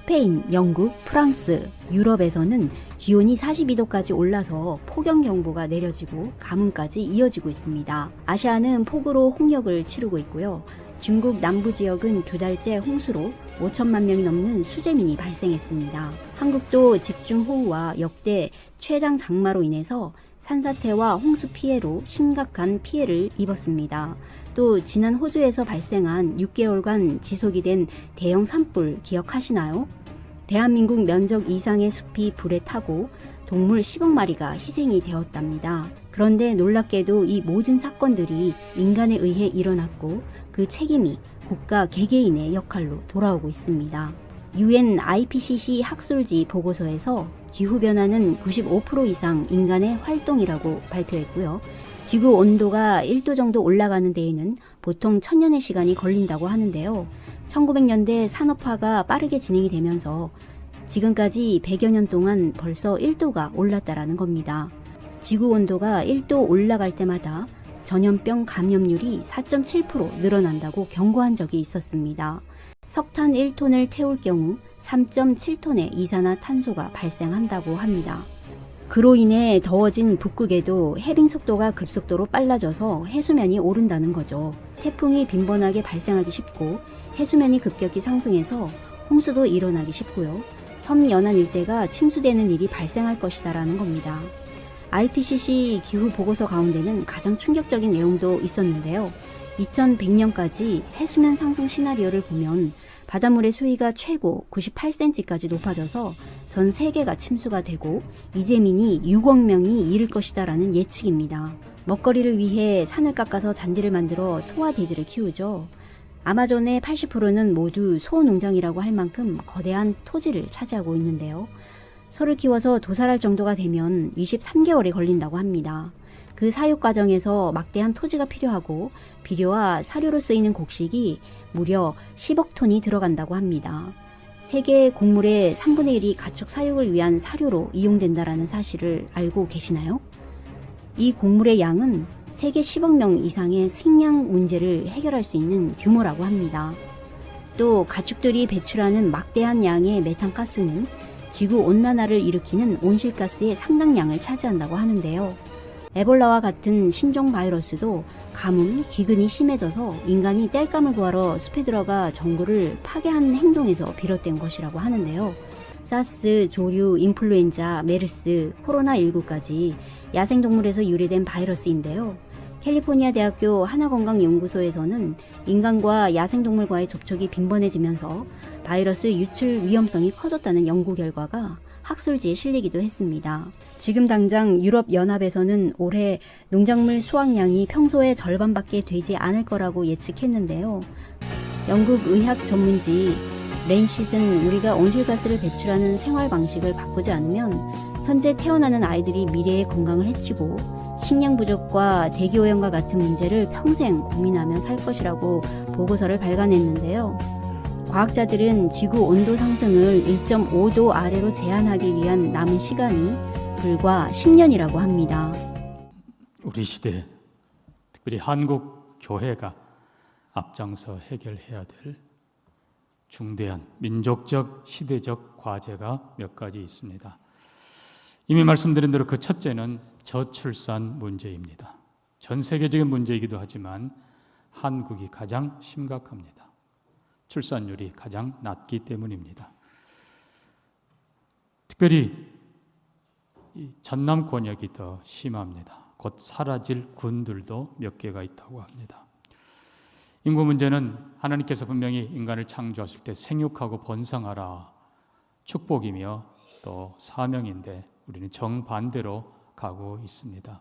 스페인, 영국, 프랑스, 유럽에서는 기온이 42도까지 올라서 폭염경보가 내려지고 가뭄까지 이어지고 있습니다. 아시아는 폭우로 홍역을 치르고 있고요. 중국 남부 지역은 2달째 홍수로 5천만 명이 넘는 수재민이 발생했습니다. 한국도 집중호우와 역대 최장 장마로 인해서 산사태와 홍수 피해로 심각한 피해를 입었습니다. 또 지난 호주에서 발생한 6개월간 지속이 된 대형 산불 기억하시나요? 대한민국 면적 이상의 숲이 불에 타고 동물 10억 마리가 희생이 되었답니다. 그런데 놀랍게도 이 모든 사건들이 인간에 의해 일어났고 그 책임이 국가 개개인의 역할로 돌아오고 있습니다. UN IPCC 학술지 보고서에서 기후변화는 95% 이상 인간의 활동이라고 발표했고요. 지구 온도가 1도 정도 올라가는 데에는 보통 1000년의 시간이 걸린다고 하는데요. 1900년대 산업화가 빠르게 진행이 되면서 지금까지 100여 년 동안 벌써 1도가 올랐다라는 겁니다. 지구 온도가 1도 올라갈 때마다 전염병 감염률이 4.7% 늘어난다고 경고한 적이 있었습니다. 석탄 1톤을 태울 경우 3.7톤의 이산화탄소가 발생한다고 합니다. 그로 인해 더워진 북극에도 해빙 속도가 급속도로 빨라져서 해수면이 오른다는 거죠. 태풍이 빈번하게 발생하기 쉽고 해수면이 급격히 상승해서 홍수도 일어나기 쉽고요. 섬 연안 일대가 침수되는 일이 발생할 것이다라는 겁니다. IPCC 기후 보고서 가운데는 가장 충격적인 내용도 있었는데요. 2100년까지 해수면 상승 시나리오를 보면 바닷물의 수위가 최고 98cm까지 높아져서 전 세계가 침수가 되고 이재민이 6억 명이 잃을 것이다라는 예측입니다. 먹거리를 위해 산을 깎아서 잔디를 만들어 소화돼지를 키우죠. 아마존의 80%는 모두 소농장이라고 할 만큼 거대한 토지를 차지하고 있는데요. 소를 키워서 도살할 정도가 되면 23개월이 걸린다고 합니다. 그 사육 과정에서 막대한 토지가 필요하고 비료와 사료로 쓰이는 곡식이 무려 10억 톤이 들어간다고 합니다. 세계 곡물의 3분의 1이 가축 사육을 위한 사료로 이용된다라는 사실을 알고 계시나요? 이 곡물의 양은 세계 10억 명 이상의 식량 문제를 해결할 수 있는 규모라고 합니다. 또 가축들이 배출하는 막대한 양의 메탄가스는 지구온난화를 일으키는 온실가스의 상당량을 차지한다고 하는데요. 에볼라와 같은 신종 바이러스도 가뭄, 기근이 심해져서 인간이 땔감을 구하러 숲에 들어가 정글을 파괴하는 행동에서 비롯된 것이라고 하는데요. 사스, 조류, 인플루엔자, 메르스, 코로나19까지 야생동물에서 유래된 바이러스인데요. 캘리포니아 대학교 하나건강연구소에서는 인간과 야생동물과의 접촉이 빈번해지면서 바이러스 유출 위험성이 커졌다는 연구 결과가 학술지에 실리기도 했습니다. 지금 당장 유럽연합에서는 올해 농작물 수확량이 평소의 절반밖에 되지 않을 거라고 예측했는데요. 영국 의학 전문지 랜싯은 우리가 온실가스를 배출하는 생활 방식을 바꾸지 않으면 현재 태어나는 아이들이 미래의 건강을 해치고 식량 부족과 대기오염과 같은 문제를 평생 고민하며 살 것이라고 보고서를 발간했는데요. 과학자들은 지구 온도 상승을 1.5도 아래로 제한하기 위한 남은 시간이 불과 10년이라고 합니다. 우리 시대, 특별히 한국 교회가 앞장서 해결해야 될 중대한 민족적, 시대적 과제가 몇 가지 있습니다. 이미 말씀드린 대로 그 첫째는 저출산 문제입니다. 전 세계적인 문제이기도 하지만 한국이 가장 심각합니다. 출산율이 가장 낮기 때문입니다. 특별히 이 전남 권역이 더 심합니다. 곧 사라질 군들도 몇 개가 있다고 합니다. 인구 문제는 하나님께서 분명히 인간을 창조하실 때 생육하고 번성하라 축복이며 또 사명인데 우리는 정반대로 가고 있습니다.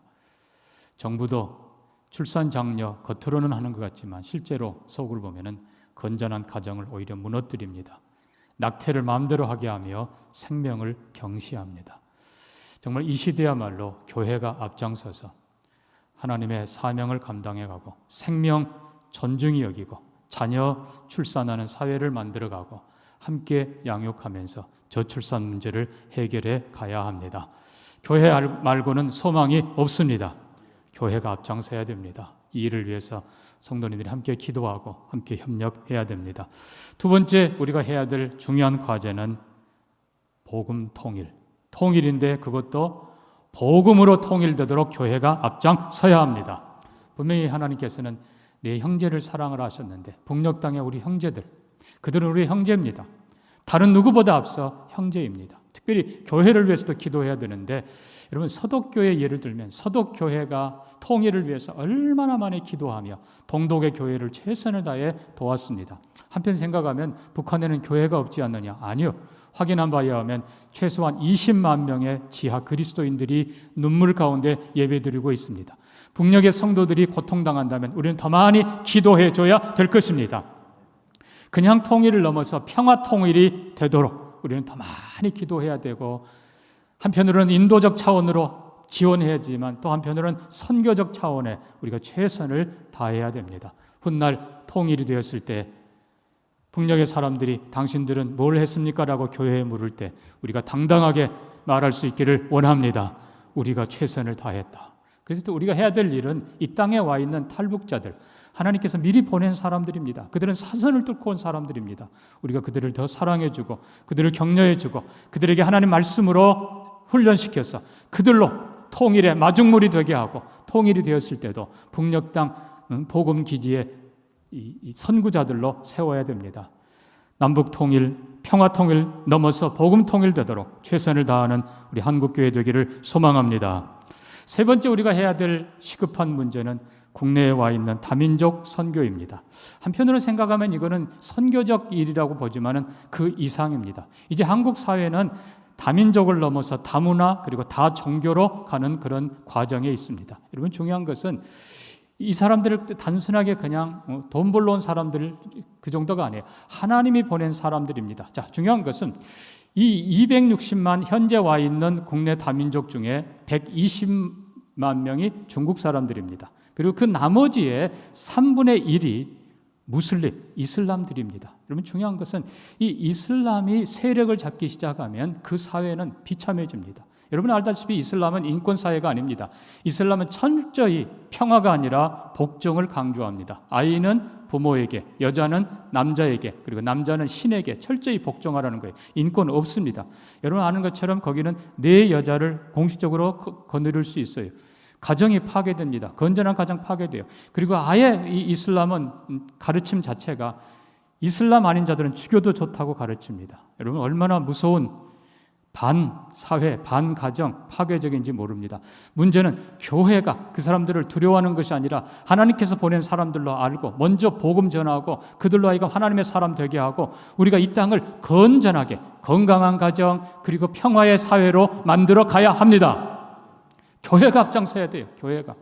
정부도 출산 장려 겉으로는 하는 것 같지만 실제로 속을 보면은 건전한 가정을 오히려 무너뜨립니다. 낙태를 마음대로 하게 하며 생명을 경시합니다. 정말 이 시대야말로 교회가 앞장서서 하나님의 사명을 감당해가고 생명 존중히 여기고 자녀 출산하는 사회를 만들어가고 함께 양육하면서 저출산 문제를 해결해 가야 합니다. 교회 말고는 소망이 없습니다. 교회가 앞장서야 됩니다. 이 일을 위해서 성도님들이 함께 기도하고 함께 협력해야 됩니다. 두 번째 우리가 해야 될 중요한 과제는 복음 통일인데 그것도 복음으로 통일되도록 교회가 앞장서야 합니다. 분명히 하나님께서는 내 형제를 사랑을 하셨는데 북녘 땅의 우리 형제들, 그들은 우리 형제입니다. 다른 누구보다 앞서 형제입니다. 특별히 교회를 위해서도 기도해야 되는데 여러분 서독교회 예를 들면 서독교회가 통일을 위해서 얼마나 많이 기도하며 동독의 교회를 최선을 다해 도왔습니다. 한편 생각하면 북한에는 교회가 없지 않느냐? 아니요. 확인한 바에 의하면 최소한 20만 명의 지하 그리스도인들이 눈물 가운데 예배드리고 있습니다. 북녘의 성도들이 고통당한다면 우리는 더 많이 기도해줘야 될 것입니다. 그냥 통일을 넘어서 평화 통일이 되도록 우리는 더 많이 기도해야 되고 한편으로는 인도적 차원으로 지원해야지만 또 한편으로는 선교적 차원에 우리가 최선을 다해야 됩니다. 훗날 통일이 되었을 때 북녘의 사람들이 당신들은 뭘 했습니까? 라고 교회에 물을 때 우리가 당당하게 말할 수 있기를 원합니다. 우리가 최선을 다했다. 그래서 또 우리가 해야 될 일은 이 땅에 와 있는 탈북자들, 하나님께서 미리 보낸 사람들입니다. 그들은 사선을 뚫고 온 사람들입니다. 우리가 그들을 더 사랑해주고 그들을 격려해주고 그들에게 하나님 말씀으로 훈련시켜서 그들로 통일의 마중물이 되게 하고 통일이 되었을 때도 북녘 땅 복음 기지의 이 선구자들로 세워야 됩니다. 남북 통일, 평화 통일 넘어서 복음 통일 되도록 최선을 다하는 우리 한국교회 되기를 소망합니다. 세 번째 우리가 해야 될 시급한 문제는 국내에 와 있는 다민족 선교입니다. 한편으로 생각하면 이거는 선교적 일이라고 보지만은 그 이상입니다. 이제 한국 사회는 다민족을 넘어서 다문화 그리고 다종교로 가는 그런 과정에 있습니다. 여러분 중요한 것은 이 사람들을 단순하게 그냥 돈 벌러 온 사람들 그 정도가 아니에요. 하나님이 보낸 사람들입니다. 자, 중요한 것은 이 260만 현재 와 있는 국내 다민족 중에 120만 명이 중국 사람들입니다. 그리고 그 나머지의 3분의 1이 무슬림, 이슬람들입니다. 여러분 중요한 것은 이 이슬람이 세력을 잡기 시작하면 그 사회는 비참해집니다. 여러분 알다시피 이슬람은 인권사회가 아닙니다. 이슬람은 철저히 평화가 아니라 복종을 강조합니다. 아이는 부모에게, 여자는 남자에게, 그리고 남자는 신에게 철저히 복종하라는 거예요. 인권 없습니다. 여러분 아는 것처럼 거기는 내 여자를 공식적으로 거느릴 수 있어요. 가정이 파괴됩니다. 건전한 가정 파괴돼요. 그리고 아예 이 이슬람은 가르침 자체가 이슬람 아닌 자들은 죽여도 좋다고 가르칩니다. 여러분 얼마나 무서운 반사회, 반가정, 파괴적인지 모릅니다. 문제는 교회가 그 사람들을 두려워하는 것이 아니라 하나님께서 보낸 사람들로 알고 먼저 복음 전하고 그들로 하여금 하나님의 사람 되게 하고 우리가 이 땅을 건전하게 건강한 가정 그리고 평화의 사회로 만들어 가야 합니다. 교회가 앞장서야 돼요. 교회가.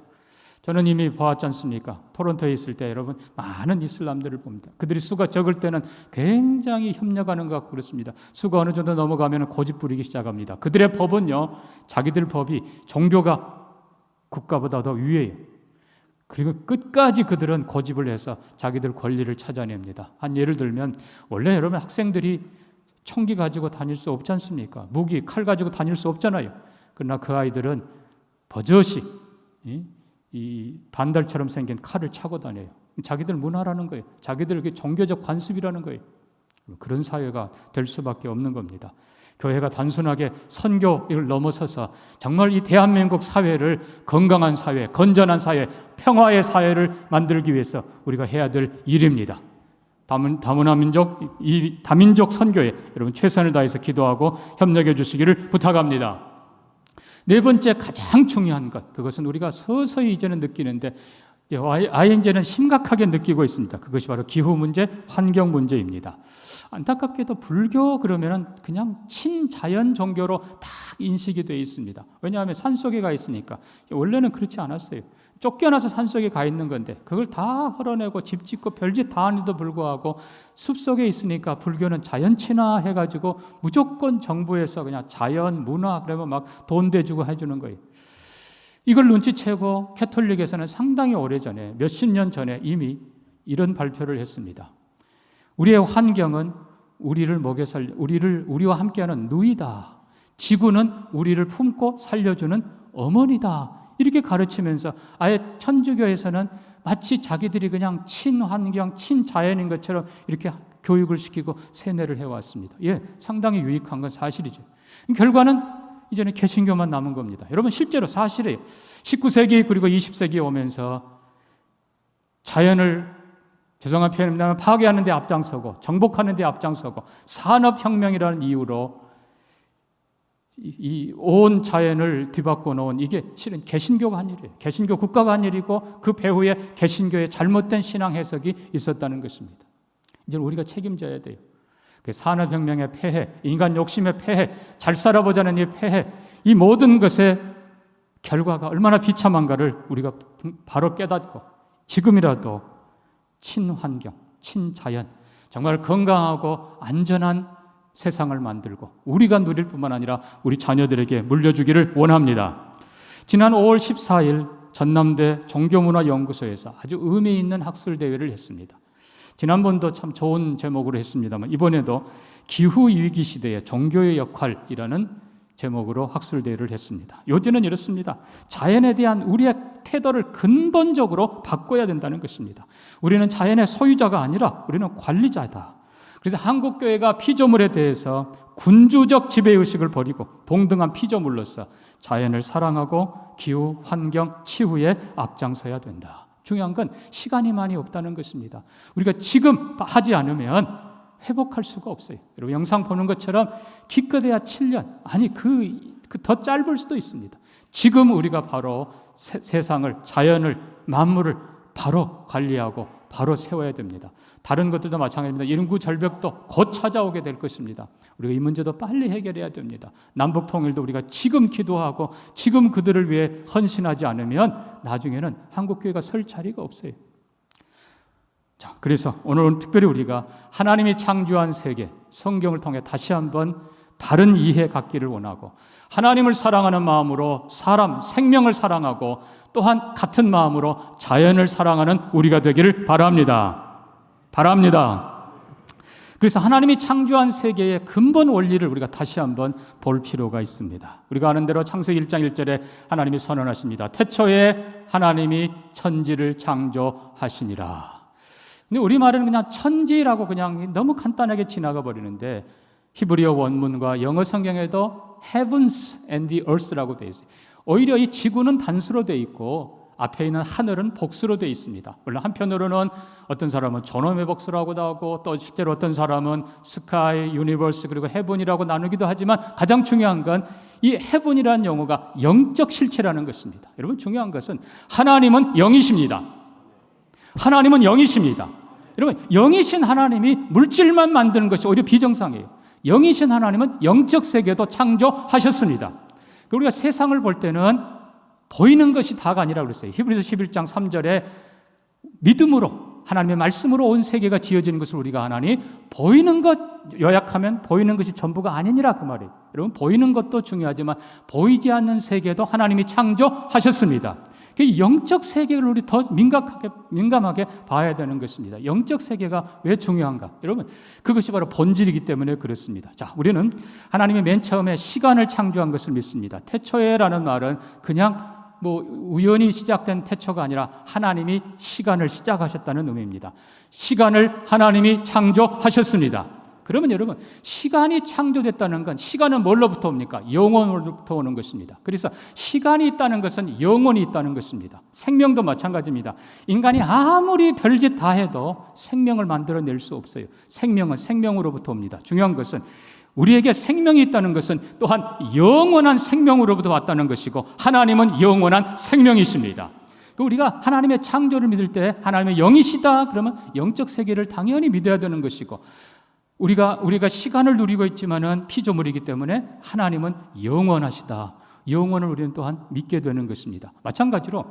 저는 이미 보았지 않습니까? 토론토에 있을 때 여러분 많은 이슬람들을 봅니다. 그들이 수가 적을 때는 굉장히 협력하는 것 같고 그렇습니다. 수가 어느 정도 넘어가면 고집 부리기 시작합니다. 그들의 법은요, 자기들 법이 종교가 국가보다 더 위에요. 그리고 끝까지 그들은 고집을 해서 자기들 권리를 찾아냅니다. 한 예를 들면 원래 여러분 학생들이 총기 가지고 다닐 수 없지 않습니까? 무기, 칼 가지고 다닐 수 없잖아요. 그러나 그 아이들은 버젓이 이 반달처럼 생긴 칼을 차고 다녀요. 자기들 문화라는 거예요. 자기들 종교적 관습이라는 거예요. 그런 사회가 될 수밖에 없는 겁니다. 교회가 단순하게 선교를 넘어서서 정말 이 대한민국 사회를 건강한 사회, 건전한 사회, 평화의 사회를 만들기 위해서 우리가 해야 될 일입니다. 다문화 민족, 이 다민족 선교에 여러분 최선을 다해서 기도하고 협력해 주시기를 부탁합니다. 네 번째 가장 중요한 것, 그것은 우리가 서서히 이제는 느끼는데 아예 이제는 심각하게 느끼고 있습니다. 그것이 바로 기후 문제, 환경 문제입니다. 안타깝게도 불교 그러면은 그냥 친자연 종교로 다 인식이 되어 있습니다. 왜냐하면 산속에 가 있으니까. 원래는 그렇지 않았어요. 쫓겨나서 산속에 가 있는 건데 그걸 다 헐어내고 집 짓고 별짓 다 하는데도 불구하고 숲속에 있으니까 불교는 자연 친화해가지고 무조건 정부에서 그냥 자연, 문화 그러면 막 돈 대주고 해주는 거예요. 이걸 눈치채고 캐톨릭에서는 상당히 오래전에 몇십 년 전에 이미 이런 발표를 했습니다. 우리의 환경은 우리와 함께하는 누이다. 지구는 우리를 품고 살려주는 어머니다. 이렇게 가르치면서 아예 천주교에서는 마치 자기들이 그냥 친환경, 친자연인 것처럼 이렇게 교육을 시키고 세뇌를 해왔습니다. 예, 상당히 유익한 건 사실이죠. 결과는 이제는 개신교만 남은 겁니다. 여러분 실제로 사실이에요. 19세기 그리고 20세기에 오면서 자연을 죄송한 표현입니다만 파괴하는 데 앞장서고 정복하는 데 앞장서고 산업혁명이라는 이유로 이 온 자연을 뒤바꿔 놓은 이게 실은 개신교가 한 일이에요. 개신교 국가가 한 일이고 그 배후에 개신교의 잘못된 신앙 해석이 있었다는 것입니다. 이제 우리가 책임져야 돼요. 그 산업혁명의 폐해, 인간 욕심의 폐해, 잘 살아보자는 이 폐해, 이 모든 것의 결과가 얼마나 비참한가를 우리가 바로 깨닫고 지금이라도 친환경, 친자연, 정말 건강하고 안전한 세상을 만들고 우리가 누릴 뿐만 아니라 우리 자녀들에게 물려주기를 원합니다. 지난 5월 14일 전남대 종교문화연구소에서 아주 의미 있는 학술대회를 했습니다. 지난번도 참 좋은 제목으로 했습니다만 이번에도 기후위기 시대의 종교의 역할이라는 제목으로 학술대회를 했습니다. 요지는 이렇습니다. 자연에 대한 우리의 태도를 근본적으로 바꿔야 된다는 것입니다. 우리는 자연의 소유자가 아니라 우리는 관리자다. 그래서 한국교회가 피조물에 대해서 군주적 지배의식을 버리고 동등한 피조물로서 자연을 사랑하고 기후, 환경, 치유에 앞장서야 된다. 중요한 건 시간이 많이 없다는 것입니다. 우리가 지금 하지 않으면 회복할 수가 없어요. 여러분 영상 보는 것처럼 기껏해야 7년, 아니 그 더 짧을 수도 있습니다. 지금 우리가 바로 세상을, 자연을, 만물을 바로 관리하고 바로 세워야 됩니다. 다른 것들도 마찬가지입니다. 인구 절벽도 곧 찾아오게 될 것입니다. 우리가 이 문제도 빨리 해결해야 됩니다. 남북 통일도 우리가 지금 기도하고 지금 그들을 위해 헌신하지 않으면 나중에는 한국교회가 설 자리가 없어요. 자, 그래서 오늘은 특별히 우리가 하나님이 창조한 세계, 성경을 통해 다시 한번 바른 이해 갖기를 원하고 하나님을 사랑하는 마음으로 사람, 생명을 사랑하고 또한 같은 마음으로 자연을 사랑하는 우리가 되기를 바랍니다. 그래서 하나님이 창조한 세계의 근본 원리를 우리가 다시 한번 볼 필요가 있습니다. 우리가 아는 대로 창세기 1장 1절에 하나님이 선언하십니다. 태초에 하나님이 천지를 창조하시니라. 근데 우리말은 그냥 천지라고 그냥 너무 간단하게 지나가 버리는데 히브리어 원문과 영어 성경에도 heavens and the earth라고 되어 있어요. 오히려 이 지구는 단수로 되어 있고 앞에 있는 하늘은 복수로 되어 있습니다. 물론 한편으로는 어떤 사람은 존엄의 복수라고도 하고 또 실제로 어떤 사람은 스카이, 유니버스 그리고 헤븐이라고 나누기도 하지만 가장 중요한 건 이 헤븐이라는 용어가 영적 실체라는 것입니다. 여러분 중요한 것은 하나님은 영이십니다. 하나님은 영이십니다. 여러분 영이신 하나님이 물질만 만드는 것이 오히려 비정상이에요. 영이신 하나님은 영적 세계도 창조하셨습니다. 우리가 세상을 볼 때는 보이는 것이 다가 아니라고 그랬어요. 히브리서 11장 3절에 믿음으로 하나님의 말씀으로 온 세계가 지어지는 것을 우리가 하나니 보이는 것 요약하면 보이는 것이 전부가 아니니라 그 말이에요. 여러분 보이는 것도 중요하지만 보이지 않는 세계도 하나님이 창조하셨습니다. 영적 세계를 우리 더 민감하게 봐야 되는 것입니다. 영적 세계가 왜 중요한가? 여러분 그것이 바로 본질이기 때문에 그렇습니다. 자, 우리는 하나님이 맨 처음에 시간을 창조한 것을 믿습니다. 태초에라는 말은 그냥 우연히 시작된 태초가 아니라 하나님이 시간을 시작하셨다는 의미입니다. 시간을 하나님이 창조하셨습니다. 그러면 여러분 시간이 창조됐다는 건 시간은 뭘로부터 옵니까? 영원으로부터 오는 것입니다. 그래서 시간이 있다는 것은 영원이 있다는 것입니다. 생명도 마찬가지입니다. 인간이 아무리 별짓 다 해도 생명을 만들어낼 수 없어요. 생명은 생명으로부터 옵니다. 중요한 것은 우리에게 생명이 있다는 것은 또한 영원한 생명으로부터 왔다는 것이고 하나님은 영원한 생명이십니다. 우리가 하나님의 창조를 믿을 때 하나님의 영이시다 그러면 영적 세계를 당연히 믿어야 되는 것이고 우리가 시간을 누리고 있지만은 피조물이기 때문에 하나님은 영원하시다. 영원을 우리는 또한 믿게 되는 것입니다. 마찬가지로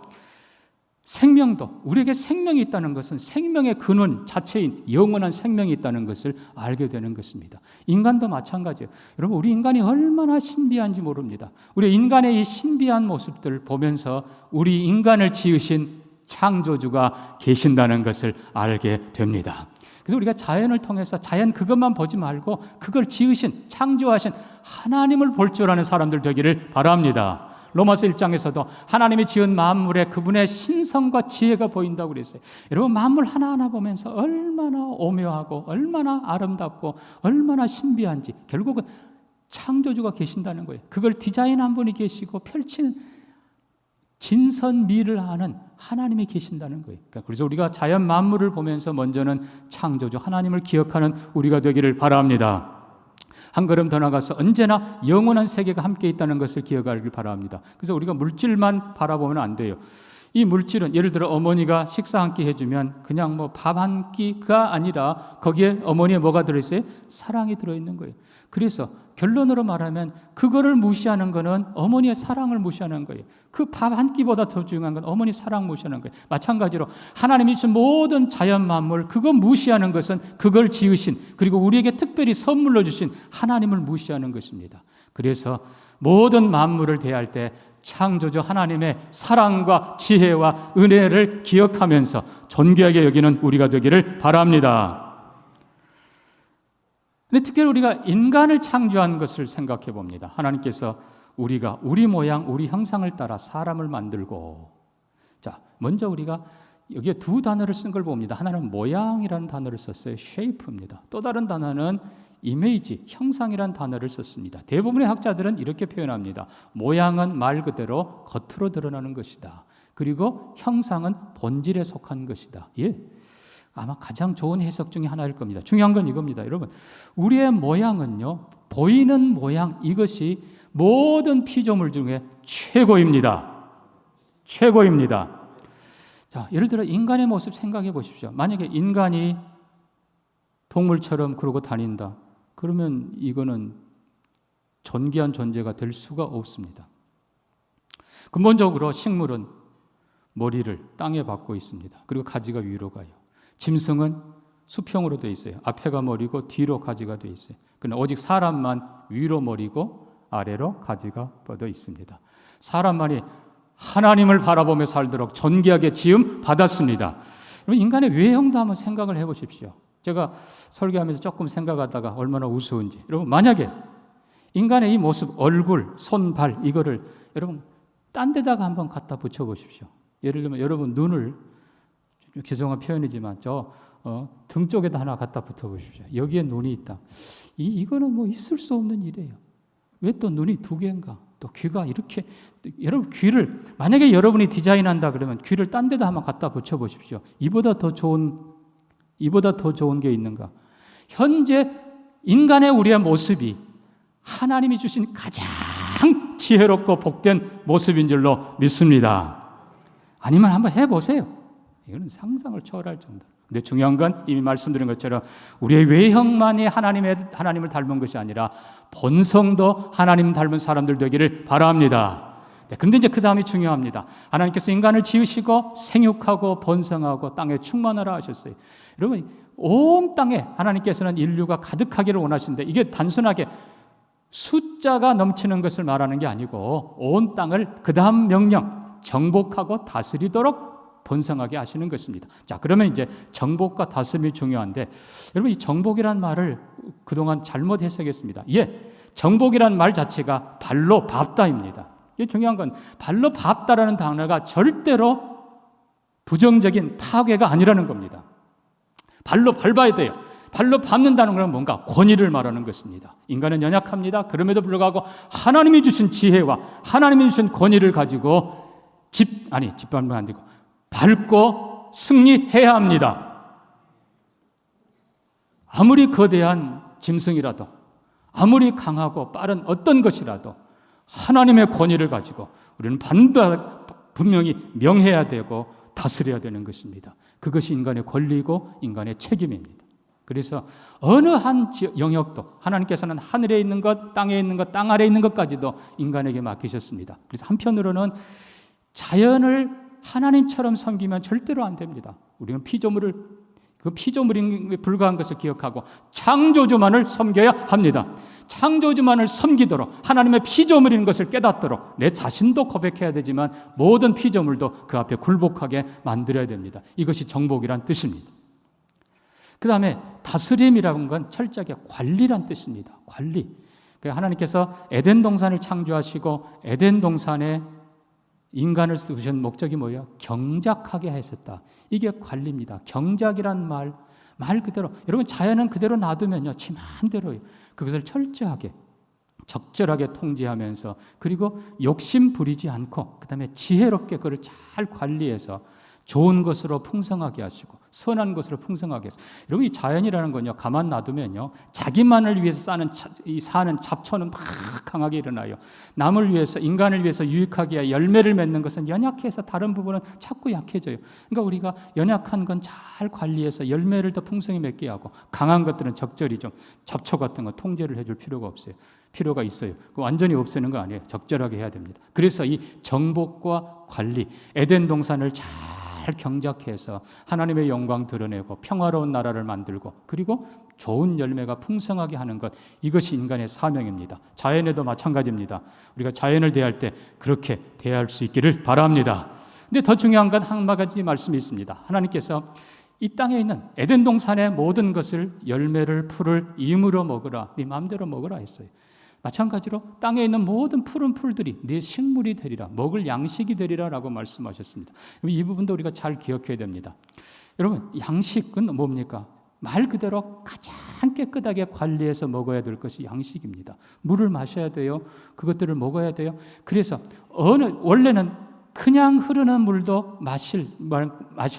생명도 우리에게 생명이 있다는 것은 생명의 근원 자체인 영원한 생명이 있다는 것을 알게 되는 것입니다. 인간도 마찬가지예요. 여러분 우리 인간이 얼마나 신비한지 모릅니다. 우리 인간의 이 신비한 모습들을 보면서 우리 인간을 지으신 창조주가 계신다는 것을 알게 됩니다. 그래서 우리가 자연을 통해서 자연 그것만 보지 말고 그걸 지으신 창조하신 하나님을 볼 줄 아는 사람들 되기를 바랍니다. 로마서 1장에서도 하나님이 지은 만물에 그분의 신성과 지혜가 보인다고 그랬어요. 여러분, 만물 하나하나 보면서 얼마나 오묘하고 얼마나 아름답고 얼마나 신비한지, 결국은 창조주가 계신다는 거예요. 그걸 디자인한 분이 계시고 펼친 진선미를 하는 하나님이 계신다는 거예요. 그래서 우리가 자연 만물을 보면서 먼저는 창조주 하나님을 기억하는 우리가 되기를 바랍니다. 한 걸음 더 나가서 언제나 영원한 세계가 함께 있다는 것을 기억하길 바랍니다. 그래서 우리가 물질만 바라보면 안 돼요. 이 물질은 예를 들어 어머니가 식사 한 끼 해주면 그냥 뭐 밥 한 끼가 아니라 거기에 어머니의 뭐가 들어있어요? 사랑이 들어있는 거예요. 그래서 결론으로 말하면 그거를 무시하는 거는 어머니의 사랑을 무시하는 거예요. 그 밥 한 끼보다 더 중요한 건 어머니 사랑 무시하는 거예요. 마찬가지로 하나님이 주신 모든 자연 만물, 그거 무시하는 것은 그걸 지으신, 그리고 우리에게 특별히 선물로 주신 하나님을 무시하는 것입니다. 그래서 모든 만물을 대할 때 창조주 하나님의 사랑과 지혜와 은혜를 기억하면서 존귀하게 여기는 우리가 되기를 바랍니다. 근데 특별히 우리가 인간을 창조한 것을 생각해 봅니다. 하나님께서 우리가 우리 모양, 우리 형상을 따라 사람을 만들고, 자, 먼저 우리가 여기에 두 단어를 쓴 걸 봅니다. 하나는 모양이라는 단어를 썼어요. shape입니다. 또 다른 단어는 이미지, 형상이라는 단어를 썼습니다. 대부분의 학자들은 이렇게 표현합니다. 모양은 말 그대로 겉으로 드러나는 것이다. 그리고 형상은 본질에 속한 것이다. 예. 아마 가장 좋은 해석 중에 하나일 겁니다. 중요한 건 이겁니다. 여러분, 우리의 모양은요, 보이는 모양, 이것이 모든 피조물 중에 최고입니다. 최고입니다. 자, 예를 들어 인간의 모습 생각해 보십시오. 만약에 인간이 동물처럼 그러고 다닌다. 그러면 이거는 존귀한 존재가 될 수가 없습니다. 근본적으로 식물은 머리를 땅에 박고 있습니다. 그리고 가지가 위로 가요. 짐승은 수평으로 되어 있어요. 앞에가 머리고 뒤로 가지가 되어 있어요. 그러나 오직 사람만 위로 머리고 아래로 가지가 뻗어 있습니다. 사람만이 하나님을 바라보며 살도록 존귀하게 지음 받았습니다. 인간의 외형도 한번 생각을 해보십시오. 제가 설교하면서 조금 생각하다가 얼마나 우스운지. 여러분, 만약에 인간의 이 모습, 얼굴, 손, 발, 이거를 여러분 딴 데다가 한번 갖다 붙여보십시오. 예를 들면 여러분 눈을, 죄송한 표현이지만 등 쪽에다 하나 갖다 붙여보십시오. 여기에 눈이 있다. 이거는 뭐 있을 수 없는 일이에요. 왜 또 눈이 두 개인가? 또 귀가 이렇게, 여러분 귀를, 만약에 여러분이 디자인한다 그러면 귀를 딴 데다 한번 갖다 붙여보십시오. 이보다 더 좋은 게 있는가? 현재 인간의 우리의 모습이 하나님이 주신 가장 지혜롭고 복된 모습인 줄로 믿습니다. 아니면 한번 해보세요. 이거는 상상을 초월할 정도. 근데 중요한 건 이미 말씀드린 것처럼 우리의 외형만이 하나님을 닮은 것이 아니라 본성도 하나님 닮은 사람들 되기를 바랍니다. 그런데 이제 그 다음이 중요합니다. 하나님께서 인간을 지으시고 생육하고 번성하고 땅에 충만하라 하셨어요. 여러분, 온 땅에 하나님께서는 인류가 가득하기를 원하시는데 이게 단순하게 숫자가 넘치는 것을 말하는 게 아니고 온 땅을 그 다음 명령, 정복하고 다스리도록 번성하게 하시는 것입니다. 자, 그러면 이제 정복과 다스림이 중요한데, 여러분 이 정복이란 말을 그동안 잘못 해석했습니다. 예, 정복이란 말 자체가 발로 밟다입니다. 이게 중요한 건 발로 밟다라는 단어가 절대로 부정적인 파괴가 아니라는 겁니다. 발로 밟아야 돼요. 발로 밟는다는 것은 뭔가 권위를 말하는 것입니다. 인간은 연약합니다. 그럼에도 불구하고 하나님이 주신 지혜와 하나님이 주신 권위를 가지고 짓밟으면 안 되고 밟고 승리해야 합니다. 아무리 거대한 짐승이라도, 아무리 강하고 빠른 어떤 것이라도 하나님의 권위를 가지고 우리는 분명히 명해야 되고 다스려야 되는 것입니다. 그것이 인간의 권리고 인간의 책임입니다. 그래서 어느 한 영역도 하나님께서는 하늘에 있는 것, 땅에 있는 것, 땅 아래에 있는 것까지도 인간에게 맡기셨습니다. 그래서 한편으로는 자연을 하나님처럼 섬기면 절대로 안 됩니다. 우리는 피조물에 불과한 것을 기억하고 창조주만을 섬겨야 합니다. 창조주만을 섬기도록, 하나님의 피조물인 것을 깨닫도록 내 자신도 고백해야 되지만 모든 피조물도 그 앞에 굴복하게 만들어야 됩니다. 이것이 정복이란 뜻입니다. 그 다음에 다스림이라는 건 철저하게 관리란 뜻입니다. 관리. 하나님께서 에덴 동산을 창조하시고 에덴 동산에 인간을 쓰신 목적이 뭐예요? 경작하게 하셨다. 이게 관리입니다. 경작이란 말 그대로. 여러분 자연은 그대로 놔두면요, 지 마음대로요. 그것을 철저하게 적절하게 통제하면서, 그리고 욕심 부리지 않고, 그 다음에 지혜롭게 그걸 잘 관리해서 좋은 것으로 풍성하게 하시고 선한 것으로 풍성하게 하시고. 여러분 이 자연이라는 건요, 가만 놔두면요, 자기만을 위해서 사는 잡초는 막 강하게 일어나요. 남을 위해서, 인간을 위해서 유익하게 열매를 맺는 것은 연약해서 다른 부분은 자꾸 약해져요. 그러니까 우리가 연약한 건 잘 관리해서 열매를 더 풍성히 맺게 하고, 강한 것들은 적절히 좀 잡초 같은 거 통제를 해줄 필요가 없어요. 필요가 있어요. 완전히 없애는 거 아니에요. 적절하게 해야 됩니다. 그래서 이 정복과 관리, 에덴 동산을 잘 경작해서 하나님의 영광 드러내고 평화로운 나라를 만들고, 그리고 좋은 열매가 풍성하게 하는 것, 이것이 인간의 사명입니다. 자연에도 마찬가지입니다. 우리가 자연을 대할 때 그렇게 대할 수 있기를 바랍니다. 근데 더 중요한 건 한 가지 말씀이 있습니다. 하나님께서 이 땅에 있는 에덴 동산의 모든 것을, 열매를, 풀을 임으로 먹으라, 네 마음대로 먹으라 했어요. 마찬가지로 땅에 있는 모든 푸른 풀들이 네 식물이 되리라, 먹을 양식이 되리라 라고 말씀하셨습니다. 이 부분도 우리가 잘 기억해야 됩니다. 여러분, 양식은 뭡니까? 말 그대로 가장 깨끗하게 관리해서 먹어야 될 것이 양식입니다. 물을 마셔야 돼요. 그것들을 먹어야 돼요. 그래서 원래는 그냥 흐르는 물도 마실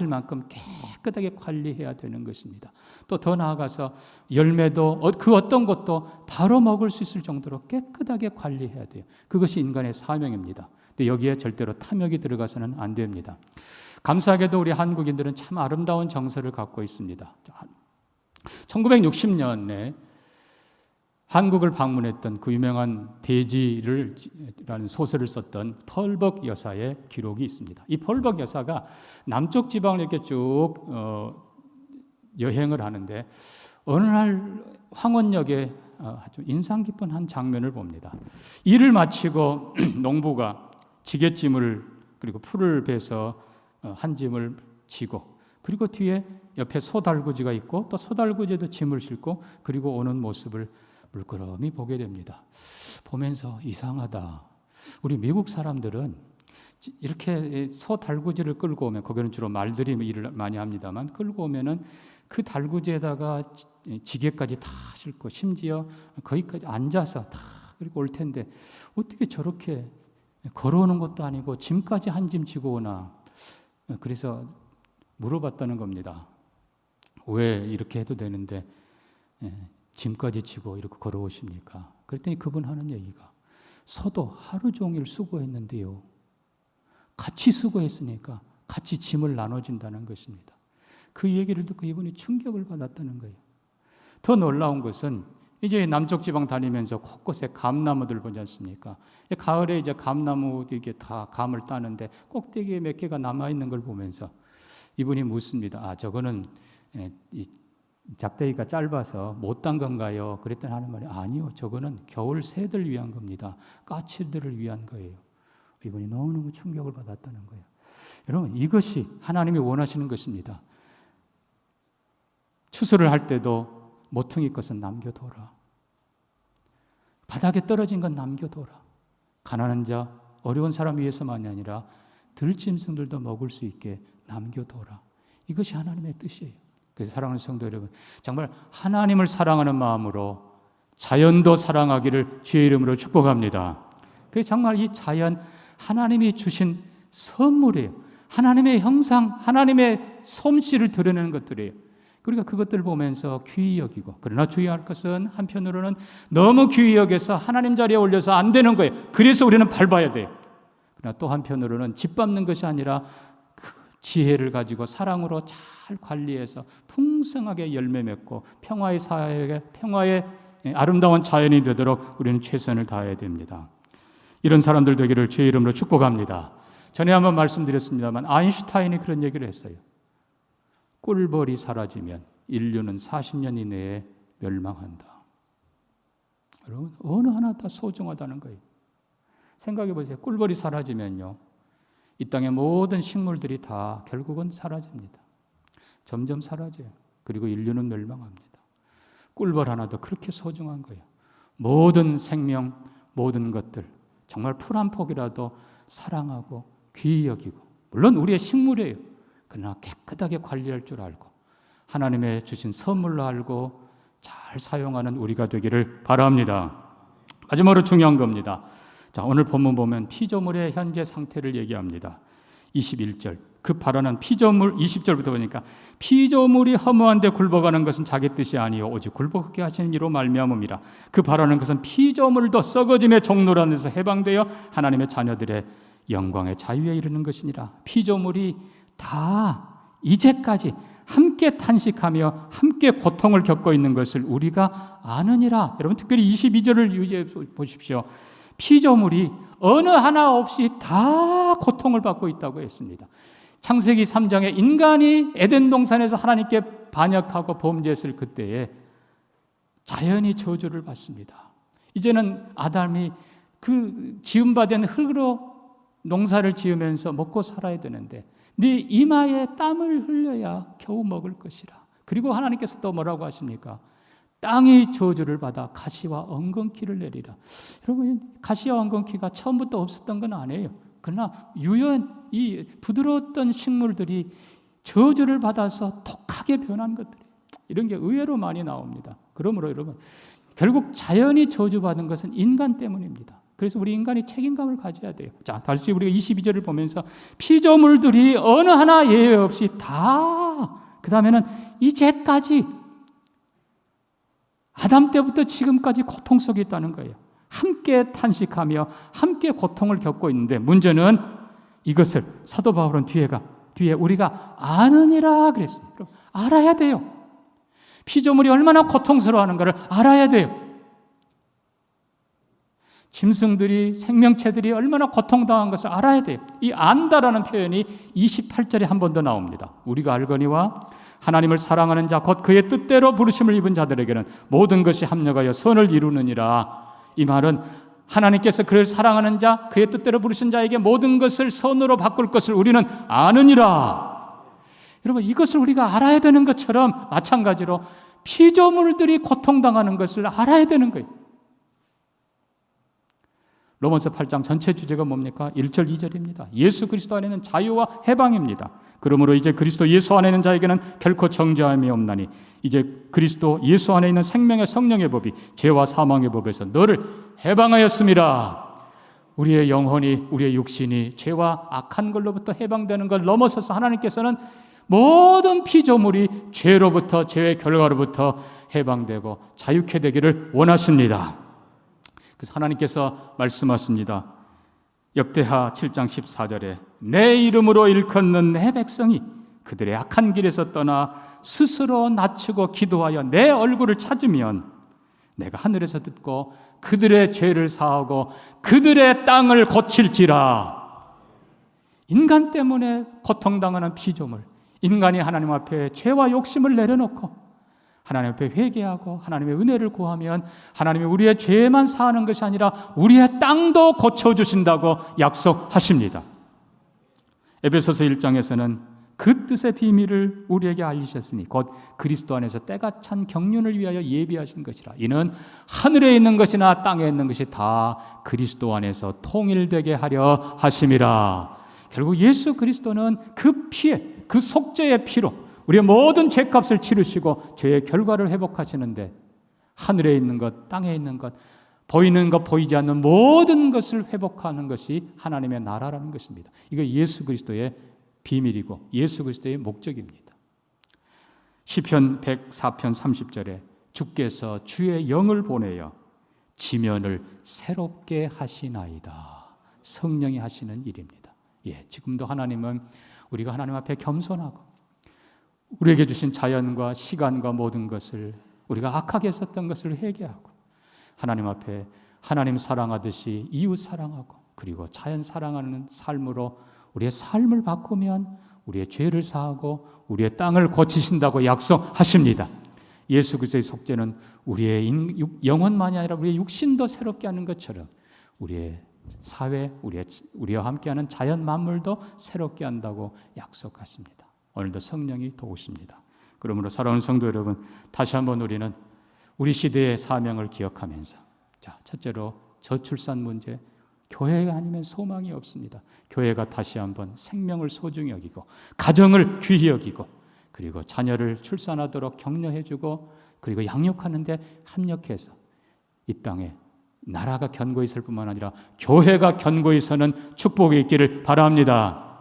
만큼 깨끗하게 관리해야 되는 것입니다. 또 더 나아가서 열매도 그 어떤 것도 바로 먹을 수 있을 정도로 깨끗하게 관리해야 돼요. 그것이 인간의 사명입니다. 근데 여기에 절대로 탐욕이 들어가서는 안 됩니다. 감사하게도 우리 한국인들은 참 아름다운 정서를 갖고 있습니다. 1960년에 한국을 방문했던 그 유명한 대지라는 소설을 썼던 펄벅 여사의 기록이 있습니다. 이 펄벅 여사가 남쪽 지방을 이렇게 쭉 여행을 하는데 어느 날 황혼역에 아주 인상 깊은 한 장면을 봅니다. 일을 마치고 농부가 지게짐을, 그리고 풀을 베서 한 짐을 지고, 그리고 뒤에 옆에 소달구지가 있고 또 소달구지에도 짐을 싣고 그리고 오는 모습을 물끄러미 보게 됩니다. 보면서 이상하다. 우리 미국 사람들은 이렇게 소 달구지를 끌고 오면, 거기는 주로 말들이 일을 많이 합니다만, 끌고 오면은 그 달구지에다가 지게까지 다 싣고 심지어 거기까지 앉아서 다 그리고 올 텐데 어떻게 저렇게 걸어오는 것도 아니고 짐까지 한 짐 지고 오나. 그래서 물어봤다는 겁니다. 왜 이렇게 해도 되는데 짐까지 지고 이렇게 걸어오십니까? 그랬더니 그분 하는 얘기가, 소도 하루 종일 수고했는데요, 같이 수고했으니까 같이 짐을 나눠준다는 것입니다. 그 얘기를 듣고 이분이 충격을 받았다는 거예요. 더 놀라운 것은 이제 남쪽 지방 다니면서 곳곳에 감나무들 보지 않습니까? 가을에 이제 감나무들이 이렇게 다 감을 따는데 꼭대기에 몇 개가 남아있는 걸 보면서 이분이 묻습니다. 저거는 이 작대기가 짧아서 못 딴 건가요? 그랬더니 하는 말이, 아니요, 저거는 겨울 새들 위한 겁니다. 까치들을 위한 거예요. 이분이 너무너무 충격을 받았다는 거예요. 여러분, 이것이 하나님이 원하시는 것입니다. 추수를 할 때도 모퉁이 것은 남겨둬라. 바닥에 떨어진 건 남겨둬라. 가난한 자, 어려운 사람 위해서만이 아니라 들짐승들도 먹을 수 있게 남겨둬라. 이것이 하나님의 뜻이에요. 그래서 사랑하는 성도 여러분, 정말 하나님을 사랑하는 마음으로 자연도 사랑하기를 주의 이름으로 축복합니다. 그래서 정말 이 자연, 하나님이 주신 선물이에요. 하나님의 형상, 하나님의 솜씨를 드러내는 것들이에요. 그러니까 그것들을 보면서 귀히 여기고, 그러나 주의할 것은 한편으로는 너무 귀히 여겨서 하나님 자리에 올려서 안 되는 거예요. 그래서 우리는 밟아야 돼요. 그러나 또 한편으로는 짓밟는 것이 아니라 그 지혜를 가지고 사랑으로 잘 관리해서 풍성하게 열매 맺고 평화의 사회에, 평화의 아름다운 자연이 되도록 우리는 최선을 다해야 됩니다. 이런 사람들 되기를 주의 이름으로 축복합니다. 전에 한번 말씀드렸습니다만 아인슈타인이 그런 얘기를 했어요. 꿀벌이 사라지면 인류는 40년 이내에 멸망한다. 여러분, 어느 하나 다 소중하다는 거예요. 생각해 보세요. 꿀벌이 사라지면요, 이 땅의 모든 식물들이 다 결국은 사라집니다. 점점 사라져요. 그리고 인류는 멸망합니다. 꿀벌 하나도 그렇게 소중한 거예요. 모든 생명, 모든 것들 정말 풀 한 폭이라도 사랑하고 귀히 여기고, 물론 우리의 식물이에요. 그러나 깨끗하게 관리할 줄 알고 하나님의 주신 선물로 알고 잘 사용하는 우리가 되기를 바랍니다. 마지막으로 중요한 겁니다. 자, 오늘 본문 보면 피조물의 현재 상태를 얘기합니다. 21절. 그 발언한 피조물, 20절부터 보니까 피조물이 허무한데 굴복하는 것은 자기 뜻이 아니요 오직 굴복하게 하시는 이로 말미암음이라. 그 발언한 것은 피조물도 썩어짐의 종로로 안에서 해방되어 하나님의 자녀들의 영광의 자유에 이르는 것이니라. 피조물이 다 이제까지 함께 탄식하며 함께 고통을 겪고 있는 것을 우리가 아느니라. 여러분 특별히 22절을 유지해 보십시오. 피조물이 어느 하나 없이 다 고통을 받고 있다고 했습니다. 창세기 3장에 인간이 에덴 동산에서 하나님께 반역하고 범죄했을 그때에 자연이 저주를 받습니다. 이제는 아담이 그 지음받은 흙으로 농사를 지으면서 먹고 살아야 되는데 네 이마에 땀을 흘려야 겨우 먹을 것이라. 그리고 하나님께서 또 뭐라고 하십니까? 땅이 저주를 받아 가시와 엉겅퀴를 내리라. 여러분 가시와 엉겅퀴가 처음부터 없었던 건 아니에요. 그러나 유연 이 부드러웠던 식물들이 저주를 받아서 독하게 변한 것들이 이런 게 의외로 많이 나옵니다. 그러므로 여러분 결국 자연이 저주받은 것은 인간 때문입니다. 그래서 우리 인간이 책임감을 가져야 돼요. 자, 다시 우리가 22절을 보면서 피조물들이 어느 하나 예외 없이 다 그 다음에는 이제까지 아담 때부터 지금까지 고통 속에 있다는 거예요. 함께 탄식하며 함께 고통을 겪고 있는데 문제는 이것을 사도 바울은 뒤에 우리가 아느니라 그랬어요. 알아야 돼요. 피조물이 얼마나 고통스러워하는 것을 알아야 돼요. 짐승들이 생명체들이 얼마나 고통당한 것을 알아야 돼요. 이 안다라는 표현이 28절에 한 번 더 나옵니다. 우리가 알거니와 하나님을 사랑하는 자 곧 그의 뜻대로 부르심을 입은 자들에게는 모든 것이 합력하여 선을 이루느니라. 이 말은 하나님께서 그를 사랑하는 자 그의 뜻대로 부르신 자에게 모든 것을 선으로 바꿀 것을 우리는 아느니라. 여러분 이것을 우리가 알아야 되는 것처럼 마찬가지로 피조물들이 고통당하는 것을 알아야 되는 거예요. 로마서 8장 전체 주제가 뭡니까? 1절 2절입니다. 예수 그리스도 안에는 자유와 해방입니다. 그러므로 이제 그리스도 예수 안에 있는 자에게는 결코 정죄함이 없나니 이제 그리스도 예수 안에 있는 생명의 성령의 법이 죄와 사망의 법에서 너를 해방하였음이라. 우리의 영혼이 우리의 육신이 죄와 악한 걸로부터 해방되는 걸 넘어서서 하나님께서는 모든 피조물이 죄로부터 죄의 결과로부터 해방되고 자유케 되기를 원하십니다. 그래서 하나님께서 말씀하십니다. 역대하 7장 14절에 내 이름으로 일컫는 내 백성이 그들의 악한 길에서 떠나 스스로 낮추고 기도하여 내 얼굴을 찾으면 내가 하늘에서 듣고 그들의 죄를 사하고 그들의 땅을 고칠지라. 인간 때문에 고통당하는 피조물, 인간이 하나님 앞에 죄와 욕심을 내려놓고 하나님 앞에 회개하고 하나님의 은혜를 구하면 하나님이 우리의 죄만 사하는 것이 아니라 우리의 땅도 고쳐주신다고 약속하십니다. 에베소서 1장에서는 그 뜻의 비밀을 우리에게 알리셨으니 곧 그리스도 안에서 때가 찬 경륜을 위하여 예비하신 것이라. 이는 하늘에 있는 것이나 땅에 있는 것이 다 그리스도 안에서 통일되게 하려 하심이라. 결국 예수 그리스도는 그 피에 그 속죄의 피로 우리의 모든 죄값을 치르시고 죄의 결과를 회복하시는데 하늘에 있는 것, 땅에 있는 것, 보이는 것, 보이지 않는 모든 것을 회복하는 것이 하나님의 나라라는 것입니다. 이거 예수 그리스도의 비밀이고 예수 그리스도의 목적입니다. 시편 104편 30절에 주께서 주의 영을 보내어 지면을 새롭게 하시나이다. 성령이 하시는 일입니다. 예, 지금도 하나님은 우리가 하나님 앞에 겸손하고 우리에게 주신 자연과 시간과 모든 것을 우리가 악하게 했었던 것을 회개하고 하나님 앞에 하나님 사랑하듯이 이웃 사랑하고 그리고 자연 사랑하는 삶으로 우리의 삶을 바꾸면 우리의 죄를 사하고 우리의 땅을 고치신다고 약속하십니다. 예수 그리스도의 속죄는 우리의 영혼만이 아니라 우리의 육신도 새롭게 하는 것처럼 우리의 사회, 우리와 함께하는 자연 만물도 새롭게 한다고 약속하십니다. 오늘도 성령이 도우십니다. 그러므로 사랑하는 성도 여러분, 다시 한번 우리는 우리 시대의 사명을 기억하면서 자, 첫째로 저출산 문제. 교회가 아니면 소망이 없습니다. 교회가 다시 한번 생명을 소중히 여기고 가정을 귀히 여기고 그리고 자녀를 출산하도록 격려해주고 그리고 양육하는 데 합력해서 이 땅에 나라가 견고히 있을 뿐만 아니라 교회가 견고히 서는 축복이 있기를 바랍니다.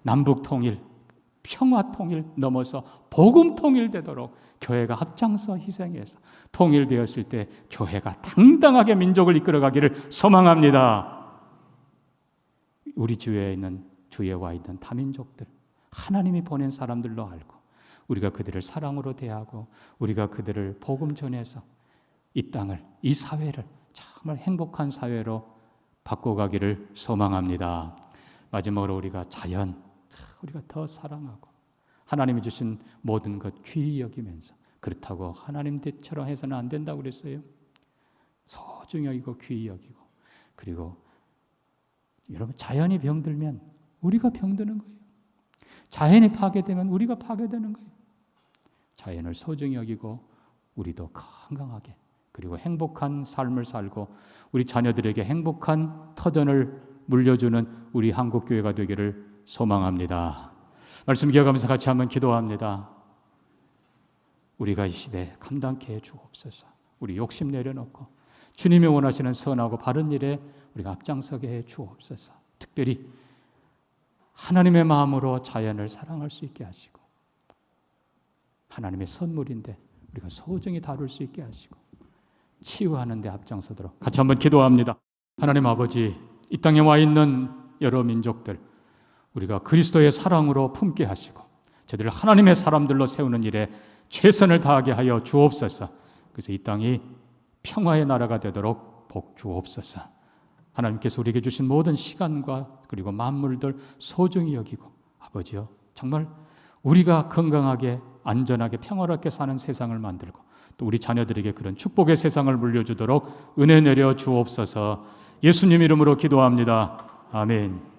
남북 통일, 평화 통일 넘어서 복음 통일되도록 교회가 앞장서 희생해서 통일되었을 때 교회가 당당하게 민족을 이끌어가기를 소망합니다. 우리 주위에 와 있는 다민족들, 하나님이 보낸 사람들로 알고 우리가 그들을 사랑으로 대하고 우리가 그들을 복음 전해서 이 땅을, 이 사회를 정말 행복한 사회로 바꿔가기를 소망합니다. 마지막으로 우리가 자연, 우리가 더 사랑하고 하나님이 주신 모든 것 귀히 여기면서, 그렇다고 하나님 뜻처럼 해서는 안 된다고 그랬어요. 소중히 여기고 귀히 여기고, 그리고 여러분, 자연이 병들면 우리가 병드는 거예요. 자연이 파괴되면 우리가 파괴되는 거예요. 자연을 소중히 여기고 우리도 건강하게 그리고 행복한 삶을 살고 우리 자녀들에게 행복한 터전을 물려주는 우리 한국교회가 되기를 소망합니다. 말씀 기억하면서 같이 한번 기도합니다. 우리가 이 시대에 감당케 해 주옵소서. 우리 욕심 내려놓고 주님이 원하시는 선하고 바른 일에 우리가 앞장서게 해 주옵소서. 특별히 하나님의 마음으로 자연을 사랑할 수 있게 하시고 하나님의 선물인데 우리가 소중히 다룰 수 있게 하시고 치유하는 데 앞장서도록 같이 한번 기도합니다. 하나님 아버지, 이 땅에 와 있는 여러 민족들 우리가 그리스도의 사랑으로 품게 하시고 저들을 하나님의 사람들로 세우는 일에 최선을 다하게 하여 주옵소서. 그래서 이 땅이 평화의 나라가 되도록 복 주옵소서. 하나님께서 우리에게 주신 모든 시간과 그리고 만물들 소중히 여기고 아버지요, 정말 우리가 건강하게 안전하게 평화롭게 사는 세상을 만들고 또 우리 자녀들에게 그런 축복의 세상을 물려주도록 은혜 내려 주옵소서. 예수님 이름으로 기도합니다. 아멘.